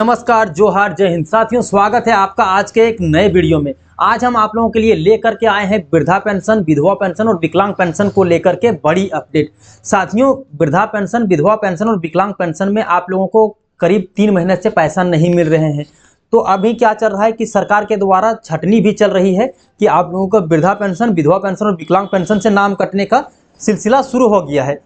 नमस्कार, जोहार, जय हिंद। साथियों, स्वागत है आपका आज के एक नए वीडियो में। आज हम आप लोगों के लिए लेकर के आए हैं वृद्धा पेंशन, विधवा पेंशन और विकलांग पेंशन को लेकर के बड़ी अपडेट। साथियों, वृद्धा पेंशन, विधवा पेंशन और विकलांग पेंशन में आप लोगों को करीब 3 महीने से पैसा नहीं मिल रहे हैं। तो अभी क्या चल रहा है कि सरकार के द्वारा छटनी भी चल रही है कि आप लोगों को वृद्धा पेंशन, विधवा पेंशन और विकलांग पेंशन से नाम कटने का सिलसिला शुरू हो गया है।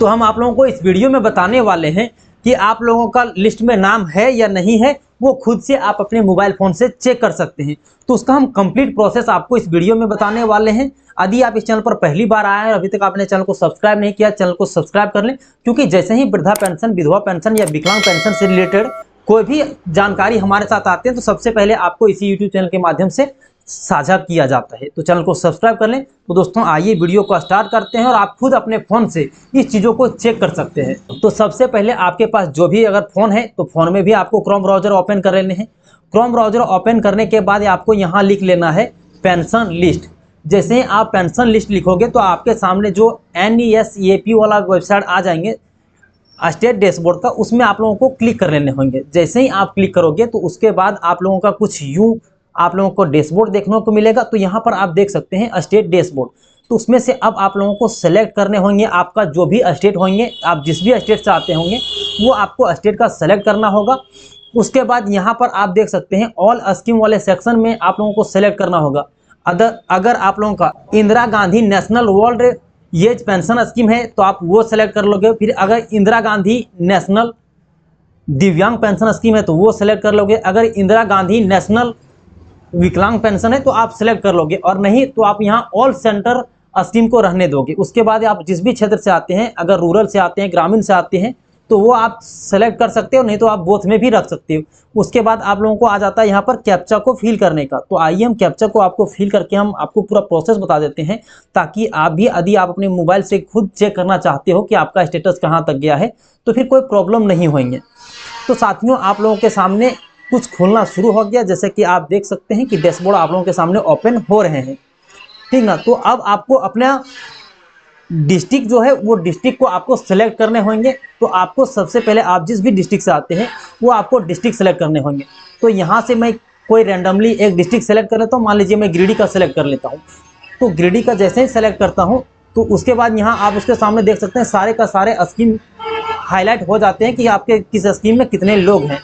तो हम आप लोगों को इस वीडियो में बताने वाले हैं कि आप लोगों का लिस्ट में नाम है या नहीं है, वो खुद से आप अपने मोबाइल फ़ोन से चेक कर सकते हैं। तो उसका हम कंप्लीट प्रोसेस आपको इस वीडियो में बताने वाले हैं। यदि आप इस चैनल पर पहली बार आए हैं और अभी तक आपने चैनल को सब्सक्राइब नहीं किया, चैनल को सब्सक्राइब कर लें, क्योंकि जैसे ही वृद्धा पेंशन, विधवा पेंशन या विकलांग पेंशन से रिलेटेड कोई भी जानकारी हमारे साथ आते हैं तो सबसे पहले आपको इसी यूट्यूब चैनल के माध्यम से साझा किया जाता है। तो चैनल को सब्सक्राइब कर लें। तो दोस्तों, आइए वीडियो को स्टार्ट करते हैं और आप खुद अपने फ़ोन से इस चीज़ों को चेक कर सकते हैं। तो सबसे पहले आपके पास जो भी अगर फ़ोन है तो फ़ोन में भी आपको क्रोम ब्राउज़र ओपन कर लेने हैं। क्रोम ब्राउज़र ओपन करने के बाद आपको यहाँ लिख लेना है पेंशन लिस्ट। जैसे ही आप पेंशन लिस्ट लिखोगे तो आपके सामने जो NESAP वाला वेबसाइट आ जाएंगे स्टेट डैशबोर्ड का, उसमें आप लोगों को क्लिक कर लेने होंगे। जैसे ही आप क्लिक करोगे तो उसके बाद आप लोगों का कुछ यूँ आप लोगों को डैशबोर्ड देखने को मिलेगा। तो यहाँ पर आप देख सकते हैं स्टेट डैशबोर्ड। तो उसमें से अब आप लोगों को सेलेक्ट करने होंगे आपका जो भी स्टेट होंगे, आप जिस भी स्टेट से आते होंगे वो आपको स्टेट का सेलेक्ट करना होगा। उसके बाद यहाँ पर आप देख सकते हैं ऑल स्कीम वाले सेक्शन में आप लोगों को सेलेक्ट करना होगा। अगर आप लोगों का Indira Gandhi national old age pension scheme है तो आप वो सेलेक्ट कर लोगे। फिर अगर इंदिरा गांधी नेशनल दिव्यांग पेंशन स्कीम है तो वो सेलेक्ट कर लोगे। अगर इंदिरा गांधी नेशनल विकलांग पेंशन है तो आप सेलेक्ट कर लोगे, और नहीं तो आप यहाँ ऑल सेंटर स्कीम को रहने दोगे। उसके बाद आप जिस भी क्षेत्र से आते हैं, अगर रूरल से आते हैं, ग्रामीण से आते हैं, तो वो आप सेलेक्ट कर सकते हो, नहीं तो आप बोथ में भी रख सकते हो। उसके बाद आप लोगों को आ जाता है यहाँ पर कैप्चा को फिल करने का। तो आइए हम कैप्चा को आपको फिल करके हम आपको पूरा प्रोसेस बता देते हैं, ताकि आप भी यदि आप अपने मोबाइल से खुद चेक करना चाहते हो कि आपका स्टेटस कहाँ तक गया है तो फिर कोई प्रॉब्लम नहीं होंगे। तो साथियों, आप लोगों के सामने कुछ खुलना शुरू हो गया। जैसे कि आप देख सकते हैं कि डैशबोर्ड आप लोगों के सामने ओपन हो रहे हैं, ठीक ना। तो अब आपको अपना डिस्ट्रिक्ट जो है वो डिस्ट्रिक्ट को आपको सेलेक्ट करने होंगे। तो आपको सबसे पहले आप जिस भी डिस्ट्रिक्ट से आते हैं वो आपको डिस्ट्रिक्ट सेलेक्ट करने होंगे। तो यहाँ से मैं कोई रैंडमली एक डिस्ट्रिक्ट सेलेक्ट कर लेता हूँ। मान लीजिए मैं गिरिडीह का सेलेक्ट कर लेता हूँ। तो गिरिडीह का जैसे ही सेलेक्ट करता हूँ तो उसके बाद यहाँ आप उसके सामने देख सकते हैं सारे का सारे स्कीम हाईलाइट हो जाते हैं कि आपके किस स्कीम में कितने लोग हैं।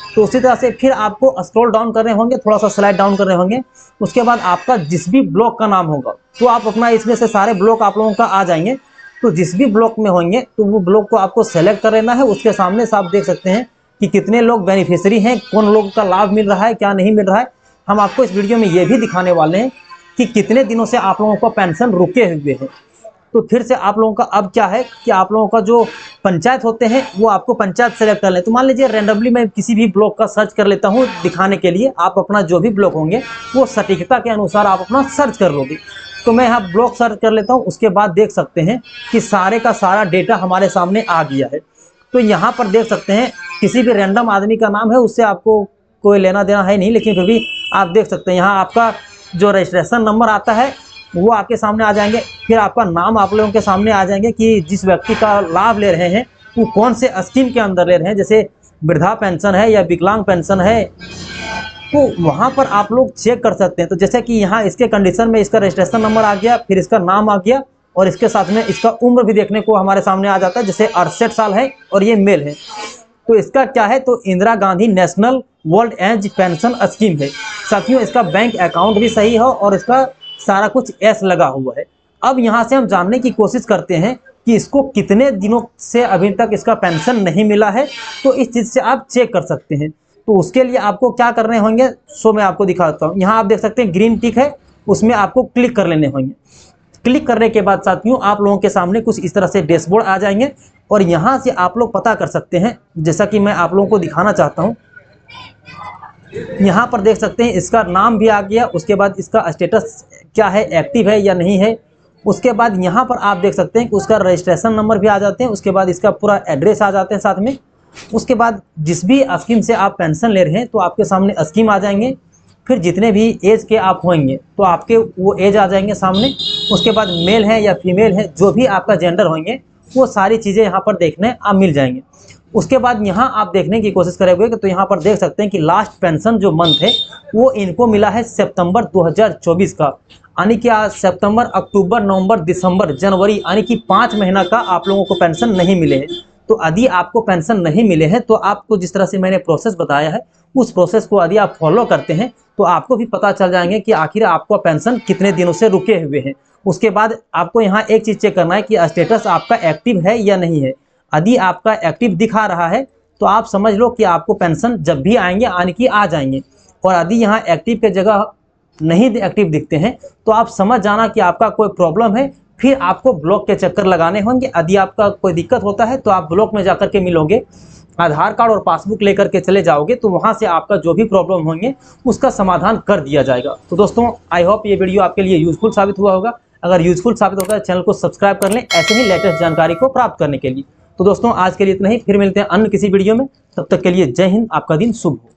तो उसी तरह से फिर आपको स्क्रॉल डाउन करने होंगे, थोड़ा सा स्लाइड डाउन करने होंगे। उसके बाद आपका जिस भी ब्लॉक का नाम होगा तो आप अपना इसमें से सारे ब्लॉक आप लोगों का आ जाएंगे। तो जिस भी ब्लॉक में होंगे तो वो ब्लॉक को आपको सेलेक्ट कर लेना है। उसके सामने से आप देख सकते हैं कि कितने लोग बेनिफिशियरी हैं, कौन लोगों का लाभ मिल रहा है, क्या नहीं मिल रहा है। हम आपको इस वीडियो में ये भी दिखाने वाले हैं कि कितने दिनों से आप लोगों का पेंशन रुके हुए हैं। तो फिर से आप लोगों का अब क्या है कि आप लोगों का जो पंचायत होते हैं वो आपको पंचायत सेलेक्ट कर लें। तो मान लीजिए रैंडमली मैं किसी भी ब्लॉक का सर्च कर लेता हूँ दिखाने के लिए। आप अपना जो भी ब्लॉक होंगे वो सटीकता के अनुसार आप अपना सर्च कर लोगे। तो मैं यहाँ ब्लॉक सर्च कर लेता हूँ। उसके बाद देख सकते हैं कि सारे का सारा डेटा हमारे सामने आ गया है। तो यहाँ पर देख सकते हैं किसी भी रैंडम आदमी का नाम है, उससे आपको कोई लेना देना है नहीं, लेकिन फिर भी आप देख सकते हैं यहाँ आपका जो रजिस्ट्रेशन नंबर आता है वो आपके सामने आ जाएंगे। फिर आपका नाम आप लोगों के सामने आ जाएंगे कि जिस व्यक्ति का लाभ ले रहे हैं वो कौन से स्कीम के अंदर ले रहे हैं। जैसे वृद्धा पेंशन है या विकलांग पेंशन है, तो वहाँ पर आप लोग चेक कर सकते हैं। तो जैसे कि यहाँ इसके कंडीशन में इसका रजिस्ट्रेशन नंबर आ गया, फिर इसका नाम आ गया, और इसके साथ में इसका उम्र भी देखने को हमारे सामने आ जाता है। जैसे 68 साल है और ये मेल है। तो इसका क्या है, तो Indira Gandhi national old age pension scheme है। साथियों, इसका बैंक अकाउंट भी सही हो और इसका सारा कुछ एस लगा हुआ है। अब यहाँ से हम जानने की कोशिश करते हैं कि इसको कितने दिनों से अभी तक इसका पेंशन नहीं मिला है। तो इस चीज़ से आप चेक कर सकते हैं। तो उसके लिए आपको क्या करने होंगे सो मैं आपको दिखाता हूँ। यहाँ आप देख सकते हैं ग्रीन टिक है, उसमें आपको क्लिक कर लेने होंगे। क्लिक करने के बाद साथियों आप लोगों के सामने कुछ इस तरह से डैशबोर्ड आ जाएंगे, और यहाँ से आप लोग पता कर सकते हैं, जैसा कि मैं आप लोगों को दिखाना चाहता हूँ। यहाँ पर देख सकते हैं इसका नाम भी आ गया। उसके बाद इसका स्टेटस क्या है, एक्टिव है या नहीं है। उसके बाद यहाँ पर आप देख सकते हैं कि उसका रजिस्ट्रेशन नंबर भी आ जाते हैं। उसके बाद इसका पूरा एड्रेस आ जाते हैं साथ में। उसके बाद जिस भी स्कीम से आप पेंशन ले रहे हैं तो आपके सामने स्कीम आ जाएंगे। फिर जितने भी एज के आप होंगे तो आपके वो एज आ जाएंगे सामने। उसके बाद मेल है या फीमेल है, जो भी आपका जेंडर होंगे वो सारी चीज़ें यहाँ पर देखने आप मिल जाएंगे। उसके बाद यहाँ आप देखने की कोशिश करेंगे तो यहाँ पर देख सकते हैं कि लास्ट पेंशन जो मंथ है वो इनको मिला है सितंबर 2024 का, यानी कि आज सितंबर, अक्टूबर, नवंबर, दिसंबर, जनवरी, यानी कि 5 महीना का आप लोगों को पेंशन नहीं मिले हैं। तो यदि आपको पेंशन नहीं मिले हैं तो आपको जिस तरह से मैंने प्रोसेस बताया है उस प्रोसेस को यदि आप फॉलो करते हैं तो आपको भी पता चल जाएंगे कि आखिर आपका पेंशन कितने दिनों से रुके हुए हैं। उसके बाद आपको यहाँ एक चीज़ चेक करना है कि स्टेटस आपका एक्टिव है या नहीं है। यदि आपका एक्टिव दिखा रहा है तो आप समझ लो कि आपको पेंशन जब भी आएंगे यानी कि आ जाएंगे, और यदि यहाँ एक्टिव के जगह नहीं एक्टिव दिखते हैं तो आप समझ जाना कि आपका कोई प्रॉब्लम है, फिर आपको ब्लॉक के चक्कर लगाने होंगे। यदि आपका कोई दिक्कत होता है तो आप ब्लॉक में जाकर के मिलोगे, आधार कार्ड और पासबुक लेकर के चले जाओगे तो वहाँ से आपका जो भी प्रॉब्लम होंगे उसका समाधान कर दिया जाएगा। तो दोस्तों आई होप ये वीडियो आपके लिए यूजफुल साबित हुआ होगा। अगर यूजफुल साबित होगा तो चैनल को सब्सक्राइब कर लें ऐसे ही लेटेस्ट जानकारी को प्राप्त करने के लिए। तो दोस्तों आज के लिए इतना ही, फिर मिलते हैं अन्य किसी वीडियो में। तब तक के लिए जय हिंद, आपका दिन शुभ हो।